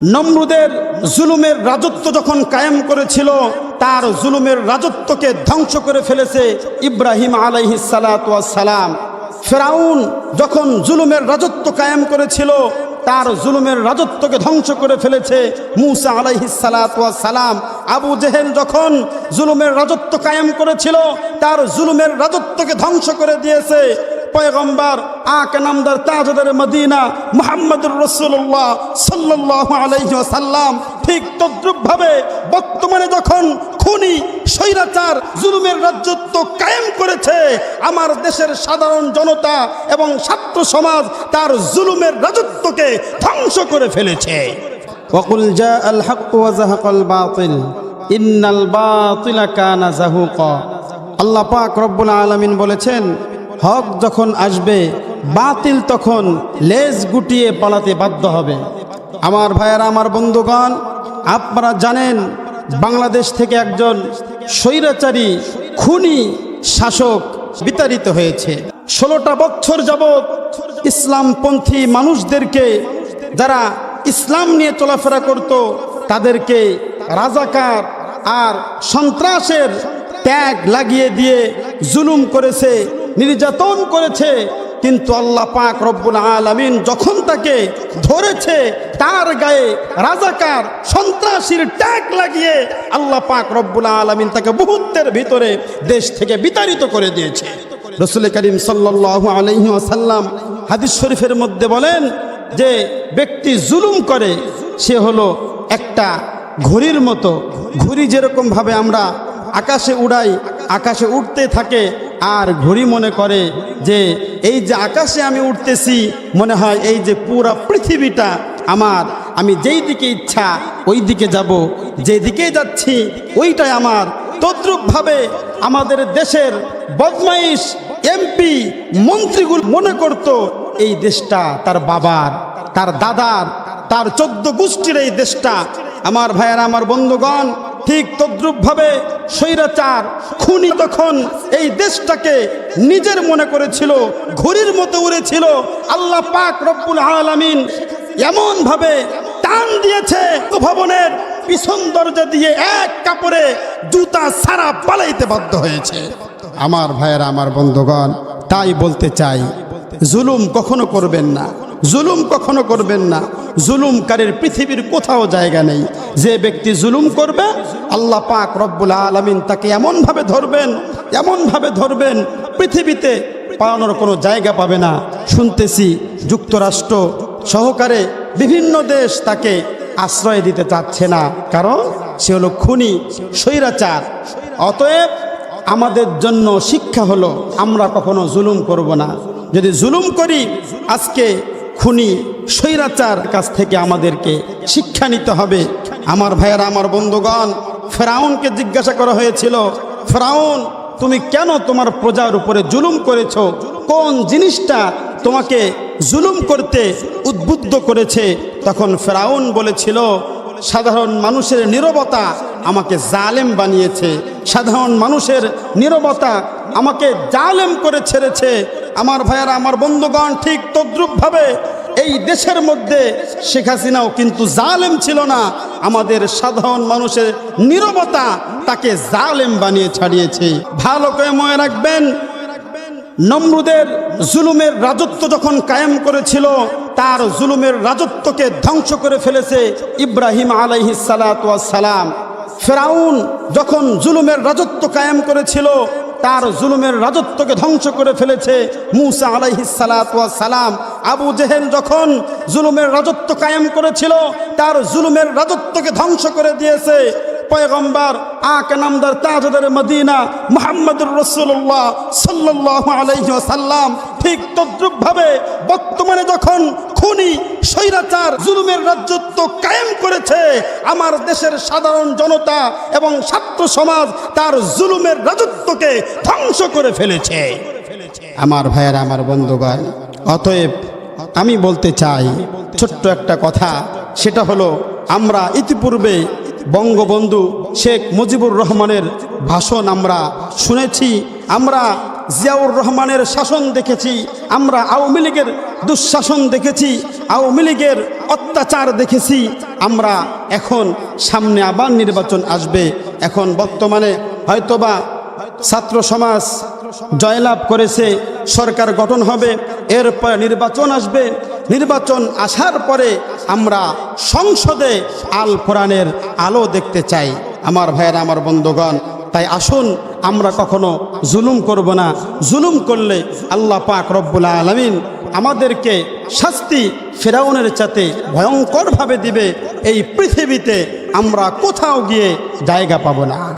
নমরুদের জুলুমের রাজত্ব যখন কায়েম করেছিল, তার জুলুমের রাজত্বকে ধ্বংস করে ফেলেছে ইব্রাহিম আলাইহিস সালাতু ওয়াস সালাম। ফিরাউন যখন জুলুমের রাজত্ব কায়েম করেছিল, তার জুলুমের রাজত্বকে ধ্বংস করে ফেলেছে মূসা আলাইহিস সালাতু ওয়াস সালাম। আবু জেহেল যখন জুলুমের রাজত্ব কায়েম করেছিল, তার জুলুমের রাজত্বকে ধ্বংস করে দিয়েছে পয়গম্বর আকা নামদার তাজদার মদিনা মুহাম্মদুর রাসূলুল্লাহ সাল্লাল্লাহু আলাইহি ওয়াসাল্লাম। ঠিক তদ্রূপভাবে বর্তমানে যখন খুনি স্বৈরাচার জুলুমের রাজত্ব কায়েম করেছে, আমার দেশের সাধারণ জনতা এবং ছাত্র সমাজ তার জুলুমের রাজত্বকে ধ্বংস করে ফেলেছে। ওয়াকুল জাআল হক ওয়া যাহাকাল বাতিল ইন্নাল বাতিলা কানা যাহুকা। আল্লাহ পাক রব্বুল আলামিন বলেছেন, হক যখন আসবে বাতিল তখন লেজ গুটিয়ে পালাতে বাধ্য হবে। আমার ভাইয়েরা, আমার বন্ধুগণ, আপনারা জানেন বাংলাদেশ থেকে একজন স্বৈরাচারী খুনি শাসক বিতাড়িত হয়েছে। 16টা বছর যাবৎ ইসলামপন্থী মানুষদেরকে, যারা ইসলাম নিয়ে চলাফেরা করত, তাদেরকে রাজাকার আর সন্ত্রাসের ট্যাগ লাগিয়ে দিয়ে জুলুম করেছে, নির্যাতন করেছে। কিন্তু আল্লাহ পাক রব্বুল আলামিন যখন তাকে ধরেছে, তার গায়ে রাজাকার সন্ত্রাসীর ট্যাগ লাগিয়ে আল্লাহ পাক রব্বুল আলামিন তাকে মুহূর্তের ভিতরে দেশ থেকে বিতাড়িত করে দিয়েছে। রাসূল করিম সাল্লাল্লাহু আলাইহি ওয়াসাল্লাম হাদিস শরীফের মধ্যে বলেন যে ব্যক্তি জুলুম করে সে হলো একটা ঘুড়ির মতো। ঘুড়ি যেরকম ভাবে আমরা আকাশে উড়াই, আকাশে উঠতে থাকে, আর ঘুড়ি মনে করে যে এই যে আকাশে আমি উঠতেছি, মনে হয় এই যে পুরা পৃথিবীটা আমার, আমি যেই দিকে ইচ্ছা ওই দিকে যাব, যেদিকে যাচ্ছি ওইটাই আমার। তদ্রূপভাবে আমাদের দেশের বদমাইশ এমপি মন্ত্রীগুলো মনে করত এই দেশটা তার বাবার, তার দাদার, তার 14 গোষ্ঠীর এই দেশটা। আমার ভাইয়েরা, আমার বন্ধুগণ, ঠিক তদ্রূপভাবে স্বৈরাচার খুনি তখন এই দেশটাকে নিজের মনে করেছিল, ঘুড়ির মতো উড়েছিল। আল্লাহ পাক রব্বুল আলামিন এমন ভাবে টান দিয়েছে, ভবনের পিছন দরজা দিয়ে এক কাপড়ে জুতা ছাড়া পালাইতে বাধ্য হয়েছে। আমার ভাইয়েরা, আমার বন্ধুগণ, তাই বলতে চাই, জুলুম কখনো করবেন না, জুলুম কখনো করবেন না। জুলুমকারীর পৃথিবীর কোথাও জায়গা নেই। যে ব্যক্তি জুলুম করবে, আল্লাহ পাক রব্বুল আলামিন তাকে এমনভাবে ধরবেন, এমনভাবে ধরবেন, পৃথিবীতে পালানোর কোনো জায়গা পাবে না। শুনতেছি যুক্তরাষ্ট্র সহকারে বিভিন্ন দেশ তাকে আশ্রয় দিতে চাচ্ছে না, কারণ সে হলো খুনি, স্বৈরাচার। অতএব আমাদের জন্য শিক্ষা হলো, আমরা কখনো জুলুম করব না। যদি জুলুম করি, আজকে খুনি স্বৈরাচার কাছ থেকে আমাদেরকে শিক্ষা নিতে হবে। আমার ভাইয়েরা, আমার বন্ধুগণ, ফেরাউনকে জিজ্ঞাসা করা হয়েছিল, ফেরাউন তুমি কেন তোমার প্রজার উপরে জুলুম করেছো? কোন জিনিসটা তোমাকে জুলুম করতে উদ্বুদ্ধ করেছে? তখন ফেরাউন বলেছিল, সাধারণ মানুষের নীরবতা আমাকে জালেম বানিয়েছে, সাধারণ মানুষের নীরবতা আমাকে জালেম করে ছেড়েছে। আমার ভাইয়েরা, আমার বন্ধুগণ, ঠিক তদ্রূপভাবে এই দেশের মধ্যে শেখ হাসিনাও কিন্তু জালেম ছিল না। আমাদের সাধারণ মানুষের নীরবতা তাকে জালেম বানিয়ে ছাড়িয়েছে। ভালো করে মনে রাখবেন, নমরুদের জুলুমের রাজত্ব যখন কায়েম করেছিল, তার জুলুমের রাজত্বকে ধ্বংস করে ফেলেছে ইব্রাহিম আলাইহিস সালাতু ওয়াস সালাম। ফিরাউন যখন জুলুমের রাজত্ব কায়েম করেছিল, তার জুলুমের রাজত্বকে ধ্বংস করে ফেলেছে মূসা আলাইহিস সালাতু ওয়াস সালাম। আবু জেহেল যখন জুলুমের রাজত্ব কায়েম করেছিল, তার জুলুমের রাজত্বকে ধ্বংস করে দিয়েছে পয়গম্বর আকা নামদার তাজদার মদিনা মুহাম্মদুর রাসূলুল্লাহ সাল্লাল্লাহু আলাইহি ওয়াসাল্লাম। ঠিক তদ্রূপভাবে বর্তমানে যখন খুনি স্বৈরাচার জুলুমের রাজত্ব কায়েম করেছে, আমার দেশের সাধারণ জনতা এবং ছাত্র সমাজ তার জুলুমের রাজত্বকে ধ্বংস করে ফেলেছে। আমার ভাইয়েরা, আমার বন্ধুগণ, অতএব আমি বলতে চাই ছোট্ট একটা কথা, সেটা হলো, আমরা ইতিপূর্বে বঙ্গবন্ধু শেখ মুজিবুর রহমানের ভাষণ আমরা শুনেছি, আমরা জিয়াউর রহমানের শাসন দেখেছি, আমরা আওয়ামী লীগের দুঃশাসন দেখেছি, আওয়ামী লীগের অত্যাচার দেখেছি আমরা। এখন সামনে আবার নির্বাচন আসবে। এখন বর্তমানে হয়তোবা ছাত্র সমাজ জয়লাভ করেছে, সরকার গঠন হবে, এরপর নির্বাচন আসবে। নির্বাচন আসার পরে আমরা সংসদে আল কোরআনের আলো দেখতে চাই। আমার ভাইয়েরা, আমার বন্ধুগণ, তাই আসুন আমরা কখনো জুলুম করব না। জুলুম করলে আল্লাহ পাক রব্বুল আলামিন আমাদেরকে শাস্তি ফিরআউনের চাইতে ভয়ঙ্করভাবে দিবে। এই পৃথিবীতে আমরা কোথাও গিয়ে জায়গা পাবো না।